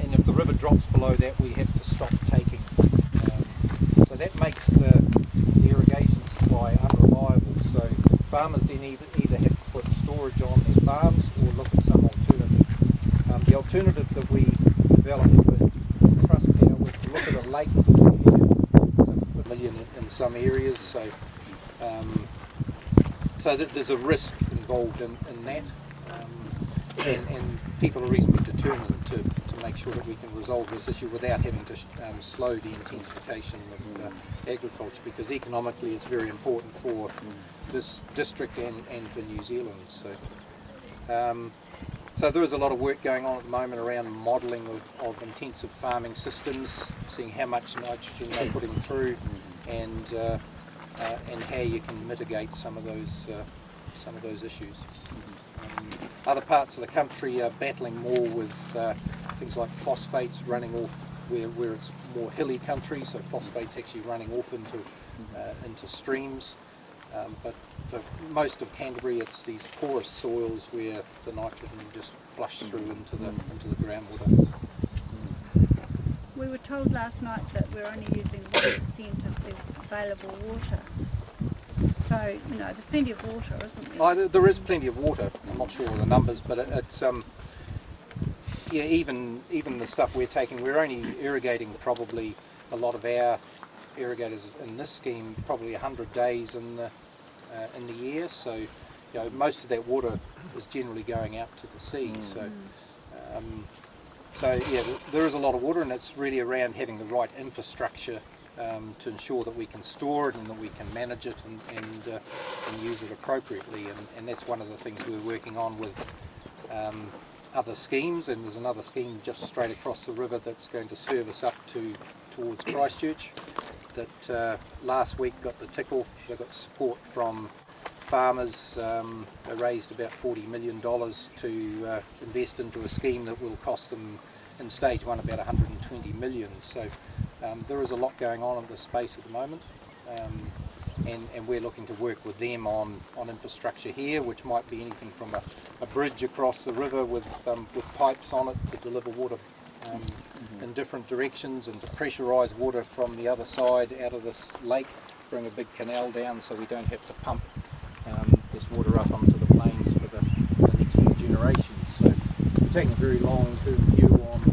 and if the river drops below that, we have to stop taking. So that makes the irrigation supply unreliable. So farmers then either have to put storage on their farms or look at some alternative. The alternative that we developed with Trustpower was to look at a lake that we have a million in some areas. So that there's a risk involved in that, and people are reasonably determined to make sure that we can resolve this issue without having to slow the intensification of agriculture, because economically it's very important for this district and for New Zealand. So there is a lot of work going on at the moment around modelling of intensive farming systems, seeing how much nitrogen they're putting through, and how you can mitigate some of those issues. Other parts of the country are battling more with things like phosphates running off where it's more hilly country, so phosphates actually running off into streams. But for most of Canterbury, it's these porous soils where the nitrogen just flushes through into the groundwater. We were told last night that we're only using 1% of the available water. So, there's plenty of water, isn't there? Oh, there is plenty of water. I'm not sure of the numbers, but it's even the stuff we're taking, we're only irrigating probably a lot of our irrigators in this scheme probably 100 days in the year. So, most of that water is generally going out to the sea. So there is a lot of water, and it's really around having the right infrastructure to ensure that we can store it and that we can manage it and use it appropriately. And that's one of the things we're working on with other schemes. And there's another scheme just straight across the river that's going to service up towards Christchurch that last week got the tickle. They got support from farmers. They raised about $40 million to invest into a scheme that will cost them in stage one about $120 million. So there is a lot going on in this space at the moment, and we're looking to work with them on infrastructure here, which might be anything from a bridge across the river with pipes on it to deliver water in different directions, and to pressurise water from the other side out of this lake, bring a big canal down so we don't have to pump this water up onto the plains for the next few generations. So we're taking a very long-term view on